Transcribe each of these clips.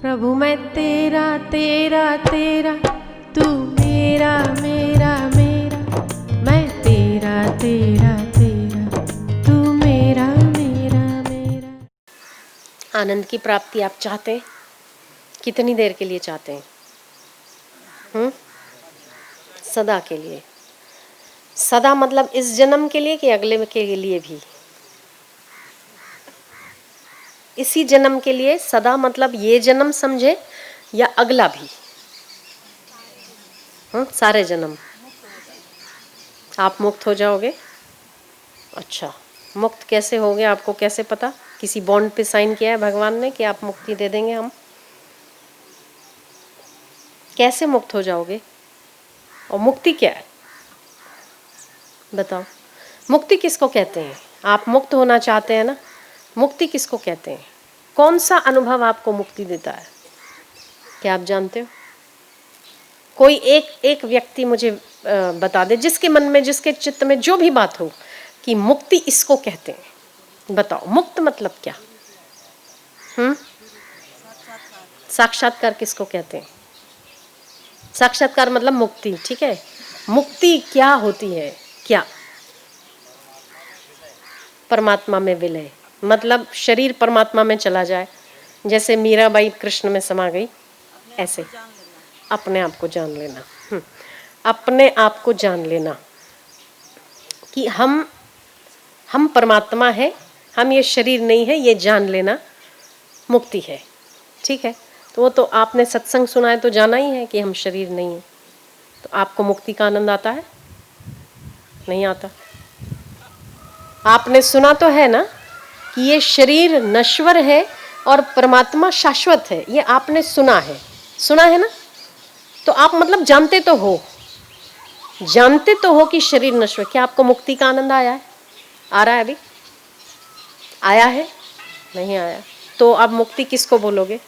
प्रभु मैं तेरा तेरा तेरा, तू मेरा मेरा मेरा, मैं तेरा तेरा तेरा, तू मेरा मेरा मेरा। आनंद की प्राप्ति आप चाहते हैं? कितनी देर के लिए चाहते हैं? सदा के लिए। सदा मतलब इस जन्म के लिए कि अगले के लिए भी? इसी जन्म के लिए सदा मतलब ये जन्म समझे या अगला भी? सारे जन्म आप मुक्त हो जाओगे। अच्छा, मुक्त कैसे होगे? आपको कैसे पता? किसी बॉन्ड पे साइन किया है भगवान ने कि आप मुक्ति दे देंगे हम? कैसे मुक्त हो जाओगे? और मुक्ति क्या है बताओ? मुक्ति किसको कहते हैं? आप मुक्त होना चाहते हैं ना, मुक्ति किसको कहते हैं? कौन सा अनुभव आपको मुक्ति देता है? क्या आप जानते हो? कोई एक व्यक्ति मुझे बता दे, जिसके मन में, जिसके चित्त में जो भी बात हो कि मुक्ति इसको कहते हैं। बताओ, मुक्त मतलब क्या? साक्षात्कार किसको कहते हैं? साक्षात्कार मतलब मुक्ति, ठीक है। मुक्ति क्या होती है? क्या? परमात्मा में विलय, मतलब शरीर परमात्मा में चला जाए। जैसे मीराबाई कृष्ण में समा गई, ऐसे अपने आप को जान लेना। अपने आप को जान लेना कि हम परमात्मा है, हम ये शरीर नहीं है, ये जान लेना मुक्ति है। ठीक है, तो वो तो आपने सत्संग सुना है तो जाना ही है कि हम शरीर नहीं है। तो आपको मुक्ति का आनंद आता है? नहीं आता। आपने सुना तो है ना कि ये शरीर नश्वर है और परमात्मा शाश्वत है, ये आपने सुना है ना। तो आप मतलब जानते तो हो कि शरीर नश्वर। क्या आपको मुक्ति का आनंद आया है? आ रहा है अभी? आया है? नहीं आया। तो अब मुक्ति किसको बोलोगे?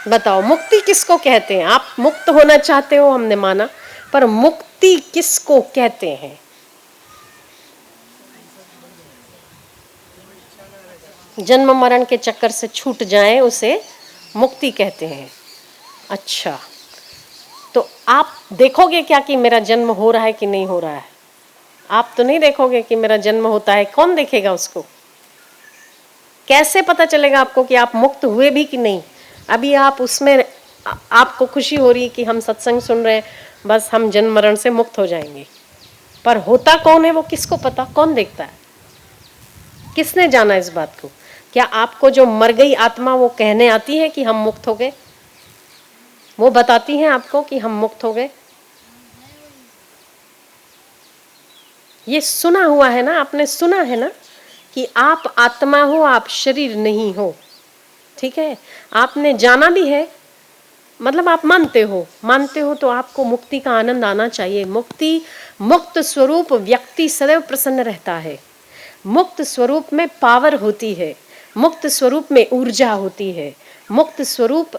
बताओ, मुक्ति किसको कहते हैं? आप मुक्त होना चाहते हो, हमने माना, पर मुक्ति किसको कहते हैं? जन्म मरण के चक्कर से छूट जाए उसे मुक्ति कहते हैं। अच्छा, तो आप देखोगे क्या कि मेरा जन्म हो रहा है कि नहीं हो रहा है? आप तो नहीं देखोगे कि मेरा जन्म होता है। कौन देखेगा उसको? कैसे पता चलेगा आपको कि आप मुक्त हुए भी कि नहीं? अभी आप उसमें, आपको खुशी हो रही है कि हम सत्संग सुन रहे हैं, बस हम जन्म मरण से मुक्त हो जाएंगे। पर होता कौन है वो किसको पता? कौन देखता है? किसने जाना इस बात को? क्या आपको जो मर गई आत्मा वो कहने आती है कि हम मुक्त हो गए? वो बताती हैं आपको कि हम मुक्त हो गए? ये सुना हुआ है ना, आपने सुना है ना कि आप आत्मा हो, आप शरीर नहीं हो। ठीक है, आपने जाना भी है, मतलब आप मानते हो तो आपको मुक्ति का आनंद आना चाहिए। मुक्त स्वरूप व्यक्ति सदैव प्रसन्न रहता है। मुक्त स्वरूप में पावर होती है, मुक्त स्वरूप में ऊर्जा होती है, मुक्त स्वरूप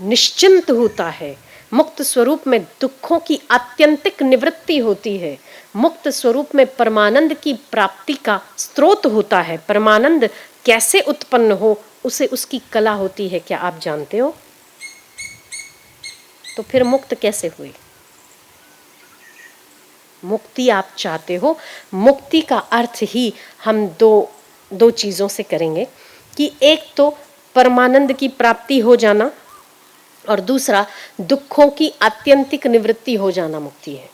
निश्चिंत होता है, मुक्त स्वरूप में दुखों की आत्यंतिक निवृत्ति होती है, मुक्त स्वरूप में परमानंद की प्राप्ति का स्रोत होता है। परमानंद कैसे उत्पन्न हो उसे उसकी कला होती है। क्या आप जानते हो? तो फिर मुक्त कैसे हुए? मुक्ति आप चाहते हो, मुक्ति का अर्थ ही हम दो चीजों से करेंगे कि एक तो परमानंद की प्राप्ति हो जाना और दूसरा दुखों की आत्यंतिक निवृत्ति हो जाना मुक्ति है।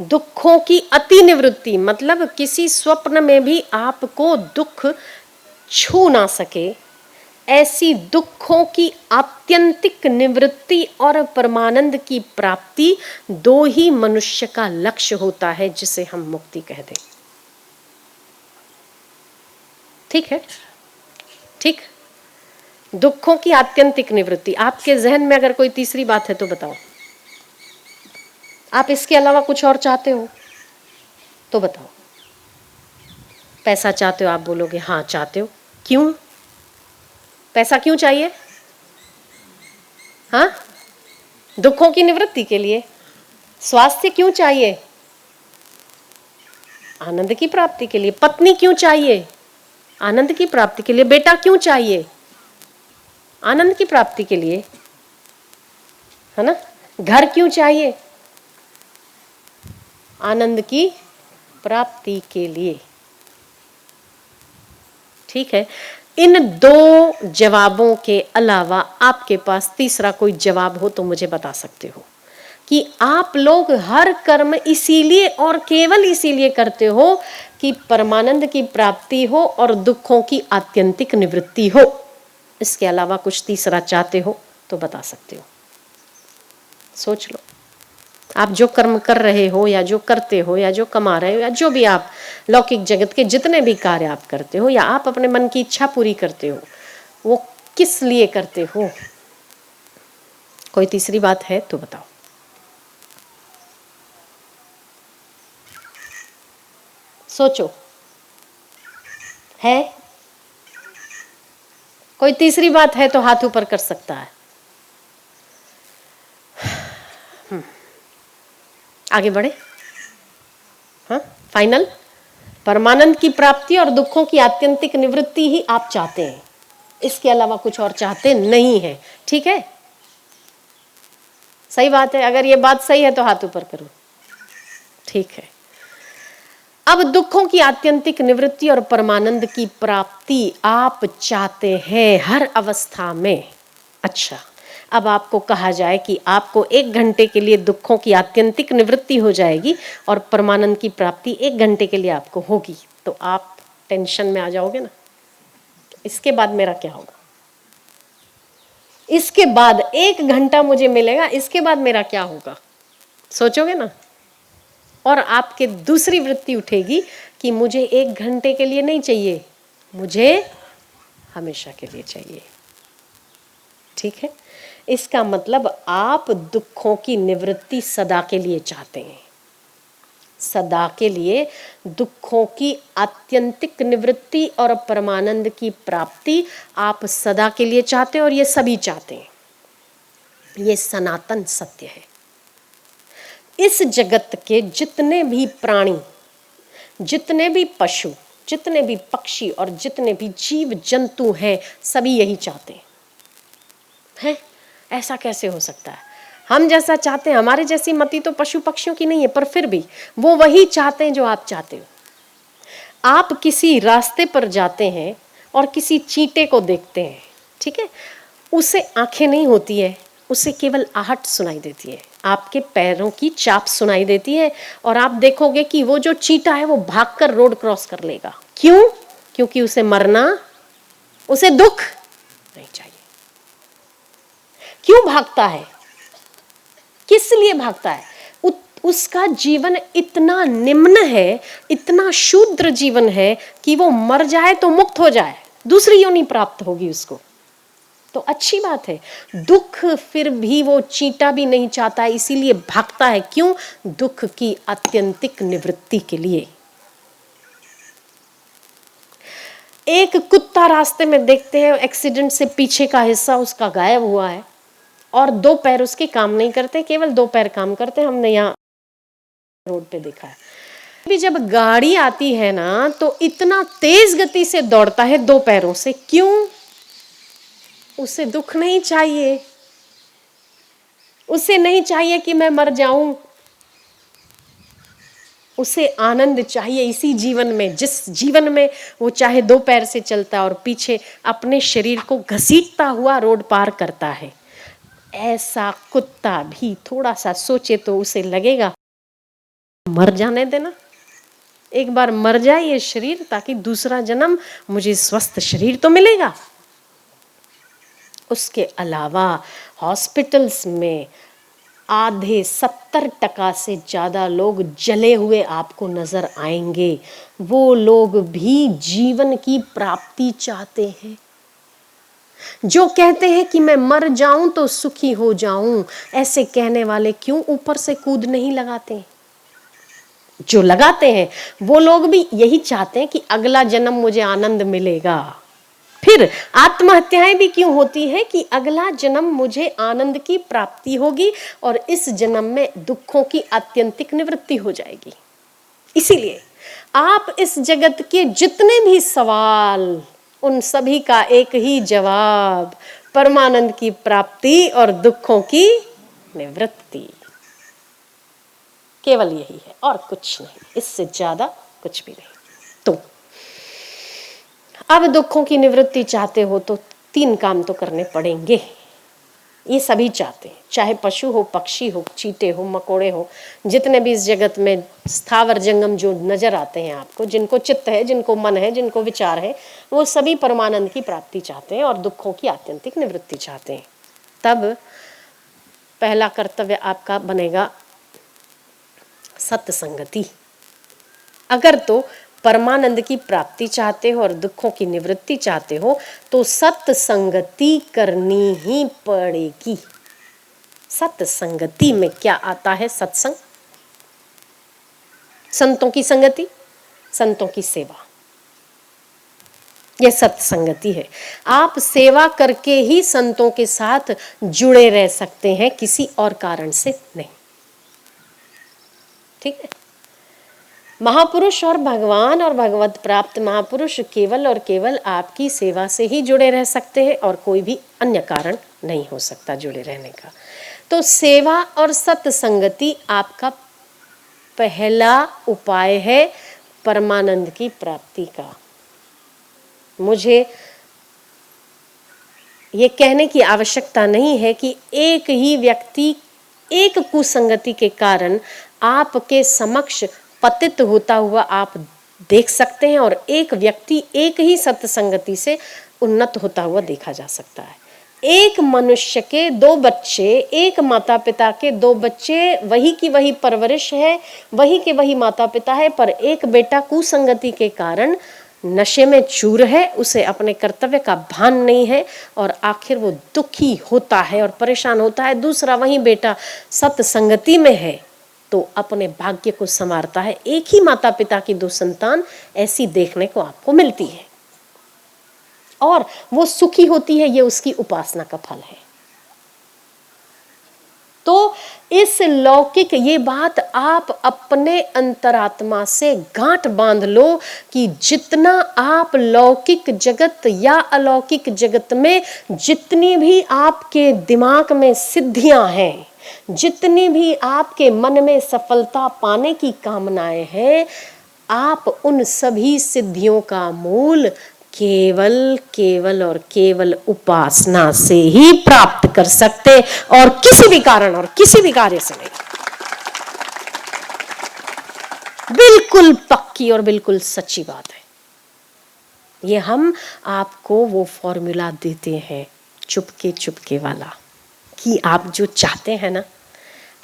दुखों की अति निवृत्ति मतलब किसी स्वप्न में भी आपको दुख छू ना सके, ऐसी दुखों की आत्यंतिक निवृत्ति और परमानंद की प्राप्ति दो ही मनुष्य का लक्ष्य होता है, जिसे हम मुक्ति कह दें। ठीक है, ठीक। दुखों की आत्यंतिक निवृत्ति। आपके जहन में अगर कोई तीसरी बात है तो बताओ। आप इसके अलावा कुछ और चाहते हो तो बताओ। पैसा चाहते हो? आप बोलोगे हाँ चाहते हो। क्यों? पैसा क्यों चाहिए? हाँ, दुखों की निवृत्ति के लिए। स्वास्थ्य क्यों चाहिए? आनंद की प्राप्ति के लिए। पत्नी क्यों चाहिए? आनंद की प्राप्ति के लिए। बेटा क्यों चाहिए? आनंद की प्राप्ति के लिए, है ना। घर क्यों चाहिए? आनंद की प्राप्ति के लिए। ठीक है। इन दो जवाबों के अलावा आपके पास तीसरा कोई जवाब हो तो मुझे बता सकते हो कि आप लोग हर कर्म इसीलिए और केवल इसीलिए करते हो कि परमानंद की प्राप्ति हो और दुखों की आत्यंतिक निवृत्ति हो। इसके अलावा कुछ तीसरा चाहते हो तो बता सकते हो। सोच लो, आप जो कर्म कर रहे हो या जो करते हो या जो कमा रहे हो या जो भी आप लौकिक जगत के जितने भी कार्य आप करते हो या आप अपने मन की इच्छा पूरी करते हो, वो किस लिए करते हो? कोई तीसरी बात है तो बताओ। सोचो, है कोई तीसरी बात है तो हाथ ऊपर कर सकता है। आगे बढ़े। हाँ, फाइनल। परमानंद की प्राप्ति और दुखों की आत्यंतिक निवृत्ति ही आप चाहते हैं, इसके अलावा कुछ और चाहते नहीं है। ठीक है, सही बात है। अगर ये बात सही है तो हाथ ऊपर करो। ठीक है। अब दुखों की आत्यंतिक निवृत्ति और परमानंद की प्राप्ति आप चाहते हैं हर अवस्था में। अच्छा, अब आपको कहा जाए कि आपको 1 घंटे के लिए दुखों की आत्यंतिक निवृत्ति हो जाएगी और परमानंद की प्राप्ति 1 घंटे के लिए आपको होगी, तो आप टेंशन में आ जाओगे ना। इसके बाद मेरा क्या होगा? इसके बाद 1 घंटा मुझे मिलेगा, इसके बाद मेरा क्या होगा? सोचोगे ना। और आपके दूसरी वृत्ति उठेगी कि मुझे 1 घंटे के लिए नहीं चाहिए, मुझे हमेशा के लिए चाहिए। ठीक है। इसका मतलब आप दुखों की निवृत्ति सदा के लिए चाहते हैं। सदा के लिए दुखों की आत्यंतिक निवृत्ति और परमानंद की प्राप्ति आप सदा के लिए चाहते हैं और ये सभी चाहते हैं। ये सनातन सत्य है। इस जगत के जितने भी प्राणी, जितने भी पशु, जितने भी पक्षी और जितने भी जीव जंतु हैं, सभी यही चाहते हैं। ऐसा कैसे हो सकता है? हम जैसा चाहते हैं, हमारे जैसी मति तो पशु पक्षियों की नहीं है, पर फिर भी वो वही चाहते हैं जो आप चाहते हो। आप किसी रास्ते पर जाते हैं और किसी चींटे को देखते हैं, ठीक है, उसे आंखें नहीं होती है, उसे केवल आहट सुनाई देती है, आपके पैरों की चाप सुनाई देती है और आप देखोगे कि वो जो चींटा है वो भागकर रोड क्रॉस कर लेगा। क्यों? क्योंकि उसे मरना, उसे दुख नहीं चाहिए। क्यों भागता है? किस लिए भागता है? उसका जीवन इतना निम्न है, इतना शूद्र जीवन है कि वो मर जाए तो मुक्त हो जाए, दूसरी योनि प्राप्त होगी उसको, तो अच्छी बात है। दुख फिर भी वो चींटा भी नहीं चाहता है, इसीलिए भागता है। क्यों? दुख की आत्यंतिक निवृत्ति के लिए। एक कुत्ता रास्ते में देखते हैं, एक्सीडेंट से पीछे का हिस्सा उसका गायब हुआ है और 2 पैर उसके काम नहीं करते, केवल 2 पैर काम करते हैं। हमने यहाँ रोड पे देखा है। अभी जब गाड़ी आती है ना तो इतना तेज गति से दौड़ता है 2 पैरों से। क्यों? उसे दुख नहीं चाहिए, उसे नहीं चाहिए कि मैं मर जाऊं, उसे आनंद चाहिए इसी जीवन में, जिस जीवन में वो चाहे 2 पैर से चलता है और पीछे अपने शरीर को घसीटता हुआ रोड पार करता है। ऐसा कुत्ता भी थोड़ा सा सोचे तो उसे लगेगा मर जाने देना, एक बार मर जाए ये शरीर ताकि दूसरा जन्म मुझे स्वस्थ शरीर तो मिलेगा। उसके अलावा हॉस्पिटल्स में आधे 70% से ज़्यादा लोग जले हुए आपको नजर आएंगे। वो लोग भी जीवन की प्राप्ति चाहते हैं। जो कहते हैं कि मैं मर जाऊं तो सुखी हो जाऊं, ऐसे कहने वाले क्यों ऊपर से कूद नहीं लगाते? जो लगाते हैं वो लोग भी यही चाहते हैं कि अगला जन्म मुझे आनंद मिलेगा। फिर आत्महत्याएं भी क्यों होती हैं? कि अगला जन्म मुझे आनंद की प्राप्ति होगी और इस जन्म में दुखों की आत्यंतिक निवृत्ति हो जाएगी। इसीलिए आप इस जगत के जितने भी सवाल, उन सभी का एक ही जवाब, परमानंद की प्राप्ति और दुखों की निवृत्ति। केवल यही है और कुछ नहीं, इससे ज्यादा कुछ भी नहीं। तो अब दुखों की निवृत्ति चाहते हो तो 3 काम तो करने पड़ेंगे। ये सभी चाहते हैं, चाहे पशु हो, पक्षी हो, चींटे हो, मकोड़े हो, जितने भी इस जगत में स्थावर जंगम जो नजर आते हैं आपको, जिनको चित्त है, जिनको मन है, जिनको विचार है, वो सभी परमानंद की प्राप्ति चाहते हैं और दुखों की आत्यंतिक निवृत्ति चाहते हैं। तब पहला कर्तव्य आपका बनेगा सत्संगति। अगर तो परमानंद की प्राप्ति चाहते हो और दुखों की निवृत्ति चाहते हो तो सत्संगति करनी ही पड़ेगी। सत्संगति में क्या आता है? सत्संग, संतों की संगति, संतों की सेवा, यह सत्संगति है। आप सेवा करके ही संतों के साथ जुड़े रह सकते हैं, किसी और कारण से नहीं। ठीक है। महापुरुष और भगवान और भगवत प्राप्त महापुरुष केवल और केवल आपकी सेवा से ही जुड़े रह सकते हैं और कोई भी अन्य कारण नहीं हो सकता जुड़े रहने का। तो सेवा और सत्संगति आपका पहला उपाय है परमानंद की प्राप्ति का। मुझे ये कहने की आवश्यकता नहीं है कि एक ही व्यक्ति एक कुसंगति के कारण आपके समक्ष पतित होता हुआ आप देख सकते हैं और एक व्यक्ति एक ही सत्संगति से उन्नत होता हुआ देखा जा सकता है। एक मनुष्य के 2 बच्चे, एक माता पिता के 2 बच्चे, वही की वही परवरिश है, वही के वही माता पिता है, पर एक बेटा कुसंगति के कारण नशे में चूर है, उसे अपने कर्तव्य का भान नहीं है और आखिर वो दुखी होता है और परेशान होता है। दूसरा वही बेटा सत्संगति में है तो अपने भाग्य को संवारता है। एक ही माता पिता की 2 संतान ऐसी देखने को आपको मिलती है और वो सुखी होती है, ये उसकी उपासना का फल है। तो इस लौकिक, ये बात आप अपने अंतरात्मा से गांठ बांध लो कि जितना आप लौकिक जगत या अलौकिक जगत में जितनी भी आपके दिमाग में सिद्धियां हैं, जितनी भी आपके मन में सफलता पाने की कामनाएं हैं, आप उन सभी सिद्धियों का मूल केवल केवल और केवल उपासना से ही प्राप्त कर सकते और किसी भी कारण और किसी भी कार्य से नहीं। बिल्कुल पक्की और बिल्कुल सच्ची बात है। ये हम आपको वो फॉर्मूला देते हैं चुपके चुपके वाला कि आप जो चाहते हैं ना,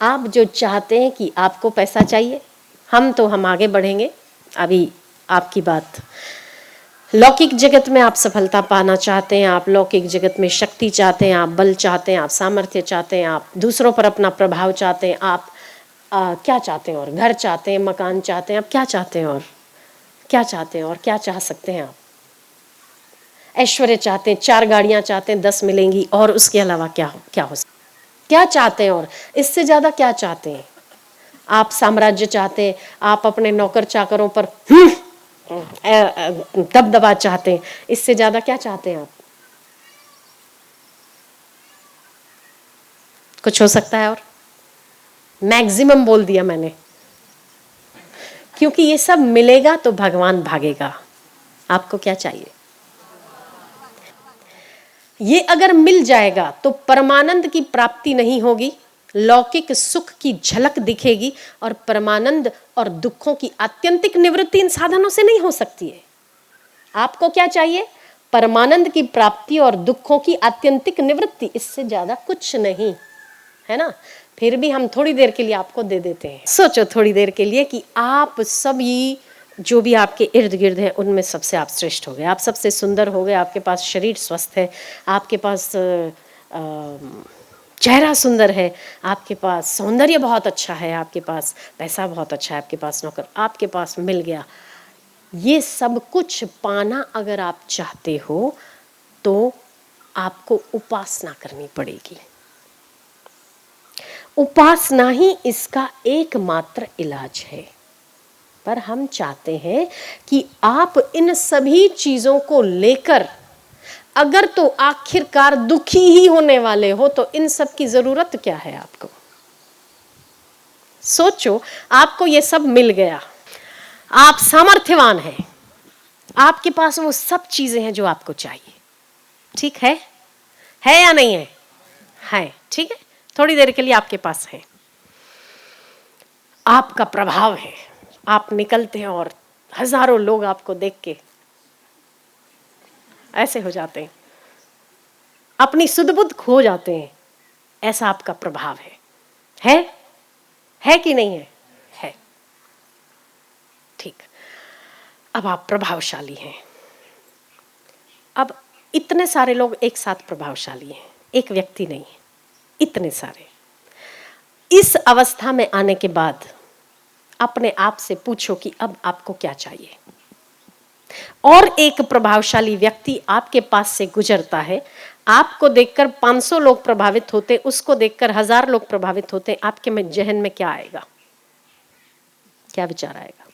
आप जो चाहते हैं कि आपको पैसा चाहिए, हम आगे बढ़ेंगे। अभी आपकी बात, लौकिक जगत में आप सफलता पाना चाहते हैं, आप लौकिक जगत में शक्ति चाहते हैं, आप बल चाहते हैं, आप सामर्थ्य चाहते हैं, आप दूसरों पर अपना प्रभाव चाहते हैं, आप क्या चाहते हैं? और घर चाहते हैं, मकान चाहते हैं, आप क्या चाहते हैं और क्या चाहते हैं और क्या चाह सकते हैं? आप ऐश्वर्य चाहते हैं, 4 गाड़ियां चाहते हैं, 10 मिलेंगी, और उसके अलावा क्या हो सकता? क्या चाहते हैं और इससे ज्यादा क्या चाहते हैं? आप साम्राज्य चाहते हैं, आप अपने नौकर चाकरों पर दबदबा चाहते हैं, इससे ज्यादा क्या चाहते हैं आप? कुछ हो सकता है और मैक्सिमम बोल दिया मैंने, क्योंकि ये सब मिलेगा तो भगवान भागेगा। आपको क्या चाहिए? ये अगर मिल जाएगा तो परमानंद की प्राप्ति नहीं होगी, लौकिक सुख की झलक दिखेगी और परमानंद और दुखों की आत्यंतिक निवृत्ति इन साधनों से नहीं हो सकती है। आपको क्या चाहिए? परमानंद की प्राप्ति और दुखों की आत्यंतिक निवृत्ति, इससे ज्यादा कुछ नहीं है ना। फिर भी हम थोड़ी देर के लिए आपको दे देते हैं। सोचो थोड़ी देर के लिए कि आप सभी जो भी आपके इर्द गिर्द हैं उनमें सबसे आप श्रेष्ठ हो गए, आप सबसे सुंदर हो गए, आपके पास शरीर स्वस्थ है, आपके पास चेहरा सुंदर है, आपके पास सौंदर्य बहुत अच्छा है, आपके पास पैसा बहुत अच्छा है, आपके पास नौकर आपके पास मिल गया। ये सब कुछ पाना अगर आप चाहते हो तो आपको उपासना करनी पड़ेगी। उपासना ही इसका एकमात्र इलाज है। पर हम चाहते हैं कि आप इन सभी चीजों को लेकर, अगर तो आखिरकार दुखी ही होने वाले हो तो इन सब की जरूरत क्या है आपको? सोचो, आपको ये सब मिल गया, आप सामर्थ्यवान हैं, आपके पास वो सब चीजें हैं जो आपको चाहिए, ठीक है या नहीं है? है, ठीक है। थोड़ी देर के लिए आपके पास है, आपका प्रभाव है, आप निकलते हैं और हजारों लोग आपको देख के ऐसे हो जाते हैं, अपनी सुध-बुध खो जाते हैं, ऐसा आपका प्रभाव है कि नहीं है? है, ठीक। अब आप प्रभावशाली हैं। अब इतने सारे लोग एक साथ प्रभावशाली हैं, एक व्यक्ति नहीं, इतने सारे। इस अवस्था में आने के बाद अपने आप से पूछो कि अब आपको क्या चाहिए। और एक प्रभावशाली व्यक्ति आपके पास से गुजरता है, आपको देखकर 500 लोग प्रभावित होते, उसको देखकर 1000 लोग प्रभावित होते, आपके में जहन में क्या आएगा? क्या विचार आएगा?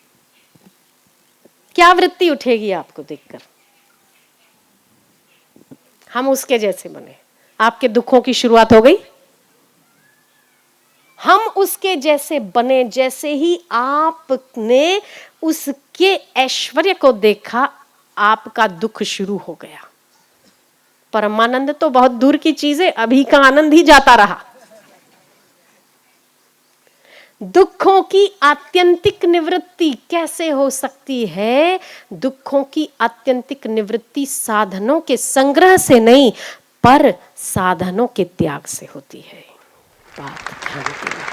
क्या वृत्ति उठेगी आपको देखकर? हम उसके जैसे बने। आपके दुखों की शुरुआत हो गई, हम उसके जैसे बने। जैसे ही आपने उसके ऐश्वर्य को देखा, आपका दुख शुरू हो गया। परमानंद तो बहुत दूर की चीज है, अभी का आनंद ही जाता रहा। दुखों की आत्यंतिक निवृत्ति कैसे हो सकती है? दुखों की आत्यंतिक निवृत्ति साधनों के संग्रह से नहीं, पर साधनों के त्याग से होती है। बात ध्यान देना।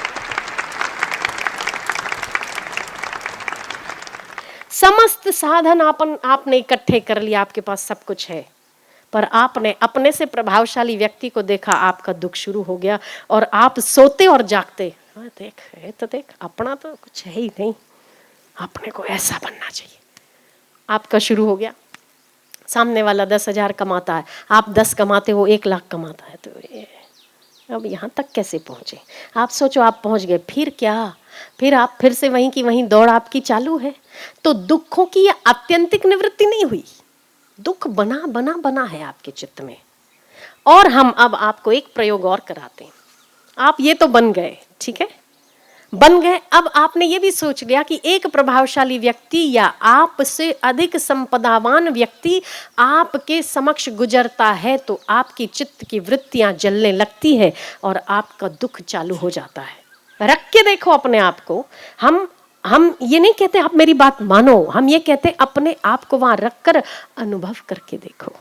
समस्त साधन आपने इकट्ठे कर लिया, आपके पास सब कुछ है, पर आपने अपने से प्रभावशाली व्यक्ति को देखा, आपका दुख शुरू हो गया और आप सोते और जागते, देख है तो देख, अपना तो कुछ है ही नहीं, अपने को ऐसा बनना चाहिए। आपका शुरू हो गया। सामने वाला 10,000 कमाता है, आप 10 कमाते हो, 1 लाख कमाता है, तो अब यहाँ तक कैसे पहुंचे? आप सोचो, आप पहुंच गए, फिर क्या? फिर आप फिर से वहीं की वहीं दौड़ आपकी चालू है। तो दुखों की यह आत्यंतिक निवृत्ति नहीं हुई, दुख बना बना बना है आपके चित्त में। और हम अब आपको एक प्रयोग और कराते हैं। आप ये तो बन गए, ठीक है, बन गए। अब आपने ये भी सोच लिया कि एक प्रभावशाली व्यक्ति या आपसे अधिक संपदावान व्यक्ति आपके समक्ष गुजरता है तो आपकी चित्त की वृत्तियां जलने लगती है और आपका दुख चालू हो जाता है। रख के देखो अपने आप को। हम ये नहीं कहते आप मेरी बात मानो, हम ये कहते अपने आप को वहां रखकर अनुभव करके देखो,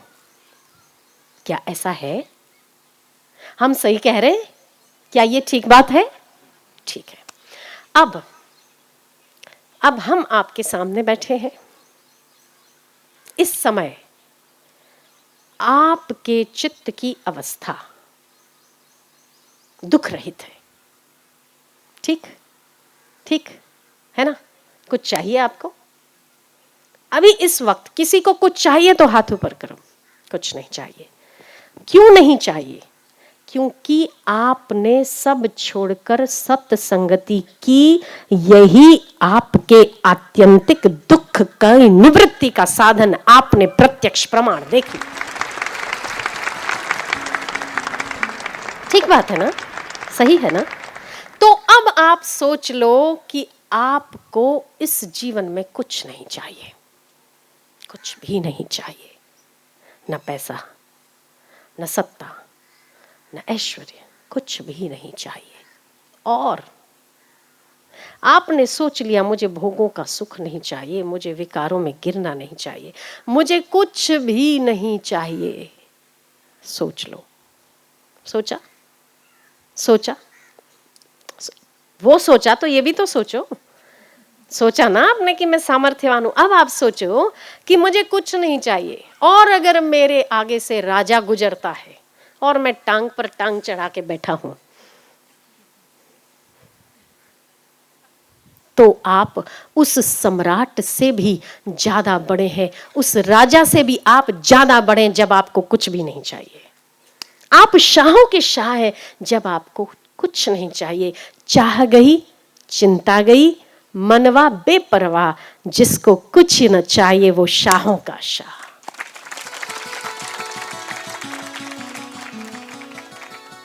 क्या ऐसा है? हम सही कह रहे हैं? क्या ये ठीक बात है? ठीक है। अब हम आपके सामने बैठे हैं। इस समय आपके चित्त की अवस्था दुख रहित है, ठीक ठीक है ना? कुछ चाहिए आपको? अभी इस वक्त किसी को कुछ चाहिए तो हाथ ऊपर करो। कुछ नहीं चाहिए। क्यों नहीं चाहिए? क्योंकि आपने सब छोड़कर सत्संगति की। यही आपके आत्यंतिक दुख का निवृत्ति का साधन। आपने प्रत्यक्ष प्रमाण देखी। ठीक बात है ना? सही है ना? तो अब आप सोच लो कि आपको इस जीवन में कुछ नहीं चाहिए, कुछ भी नहीं चाहिए, न पैसा, न सत्ता, न ऐश्वर्य, कुछ भी नहीं चाहिए। और आपने सोच लिया मुझे भोगों का सुख नहीं चाहिए, मुझे विकारों में गिरना नहीं चाहिए, मुझे कुछ भी नहीं चाहिए। सोच लो। सोचा? सोचा? वो सोचा तो ये भी तो सोचो। सोचा ना आपने कि मैं सामर्थ्यवान हूं। अब आप सोचो कि मुझे कुछ नहीं चाहिए, और अगर मेरे आगे से राजा गुजरता है और मैं टांग पर टांग चढ़ा के बैठा हूं, तो आप उस सम्राट से भी ज्यादा बड़े हैं, उस राजा से भी आप ज्यादा बड़े हैं जब आपको कुछ भी नहीं चाहिए। आप शाहों के शाह हैं जब आपको कुछ नहीं चाहिए। चाह गई, चिंता गई, मनवा बेपरवाह, जिसको कुछ न चाहिए वो शाहों का शाह।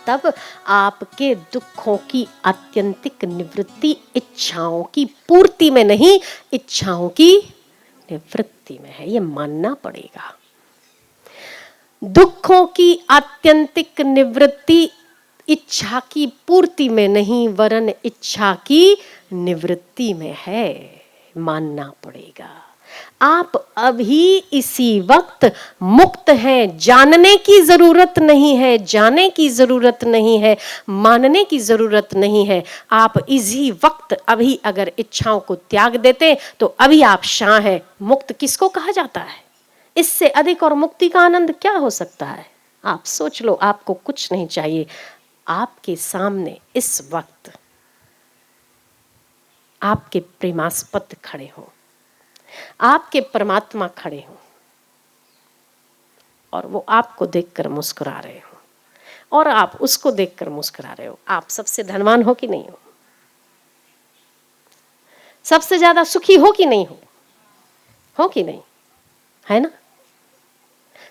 तब आपके दुखों की आत्यंतिक निवृत्ति इच्छाओं की पूर्ति में नहीं, इच्छाओं की निवृत्ति में है। ये मानना पड़ेगा। दुखों की आत्यंतिक निवृत्ति इच्छा की पूर्ति में नहीं, वरन इच्छा की निवृत्ति में है। मानना पड़ेगा। आप अभी इसी वक्त मुक्त हैं। जानने की जरूरत नहीं है, जाने की जरूरत नहीं है, मानने की जरूरत नहीं है। आप इसी वक्त अभी अगर इच्छाओं को त्याग देते तो अभी आप शाह हैं। मुक्त किसको कहा जाता है? इससे अधिक और मुक्ति का आनंद क्या हो सकता है? आप सोच लो, आपको कुछ नहीं चाहिए। आपके सामने इस वक्त आपके प्रेमास्पद खड़े हो, आपके परमात्मा खड़े हो और वो आपको देखकर मुस्कुरा रहे हो और आप उसको देखकर मुस्कुरा रहे हो। आप सबसे धनवान हो कि नहीं हो? सबसे ज्यादा सुखी हो कि नहीं हो? हो कि नहीं? है ना?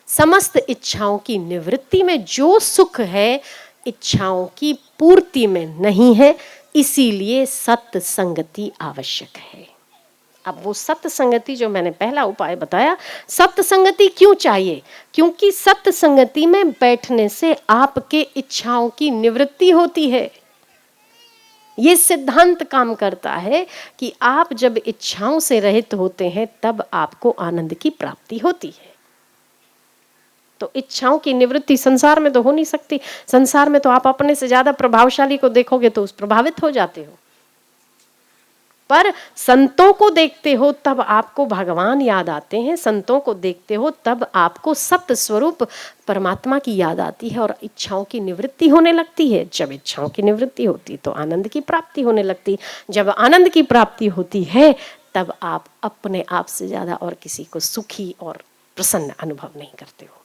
समस्त इच्छाओं की निवृत्ति में जो सुख है, इच्छाओं की पूर्ति में नहीं है। इसीलिए सत्य संगति आवश्यक है। अब वो सत्य संगति जो मैंने पहला उपाय बताया, सत्य संगति क्यों चाहिए? क्योंकि सत्य संगति में बैठने से आपके इच्छाओं की निवृत्ति होती है। ये सिद्धांत काम करता है कि आप जब इच्छाओं से रहित होते हैं तब आपको आनंद की प्राप्ति होती है। तो इच्छाओं की निवृत्ति संसार में तो हो नहीं सकती। संसार में तो आप अपने से ज्यादा प्रभावशाली को देखोगे तो उस प्रभावित हो जाते हो, पर संतों को देखते हो तब आपको भगवान याद आते हैं। संतों को देखते हो तब आपको सत्य स्वरूप परमात्मा की याद आती है और इच्छाओं की निवृत्ति होने लगती है। जब इच्छाओं की निवृत्ति होती तो आनंद की प्राप्ति होने लगती। जब आनंद की प्राप्ति होती है तब आप अपने आप से ज्यादा और किसी को सुखी और प्रसन्न अनुभव नहीं करते हो।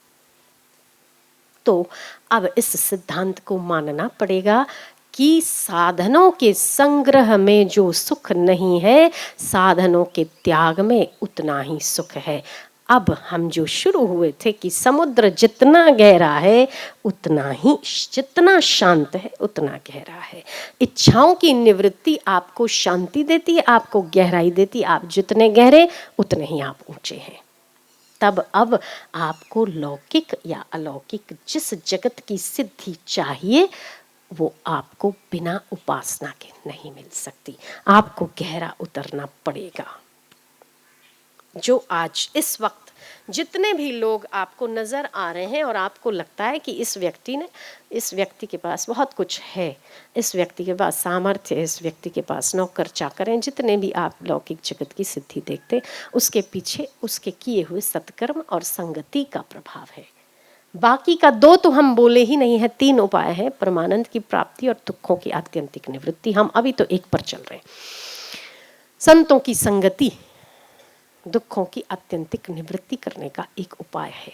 तो अब इस सिद्धांत को मानना पड़ेगा कि साधनों के संग्रह में जो सुख नहीं है, साधनों के त्याग में उतना ही सुख है। अब हम जो शुरू हुए थे कि समुद्र जितना गहरा है उतना ही, जितना शांत है उतना गहरा है। इच्छाओं की निवृत्ति आपको शांति देती है, आपको गहराई देती है। आप जितने गहरे उतने ही आप ऊंचे हैं। तब अब आपको लौकिक या अलौकिक जिस जगत की सिद्धि चाहिए वो आपको बिना उपासना के नहीं मिल सकती। आपको गहरा उतरना पड़ेगा। जो आज इस वक्त जितने भी लोग आपको नजर आ रहे हैं और आपको लगता है कि इस व्यक्ति के पास बहुत कुछ है, इस व्यक्ति के पास सामर्थ्य है, इस व्यक्ति के पास नौकर चाकर हैं, जितने भी आप लौकिक जगत की सिद्धि देखते, उसके पीछे उसके किए हुए सत्कर्म और संगति का प्रभाव है। बाकी का दो तो हम बोले ही नहीं है। तीन उपाय है, परमानंद की प्राप्ति और दुखों की आत्यंतिक निवृत्ति। हम अभी तो एक पर चल रहे हैं। संतों की संगति दुखों की आत्यंतिक निवृत्ति करने का एक उपाय है।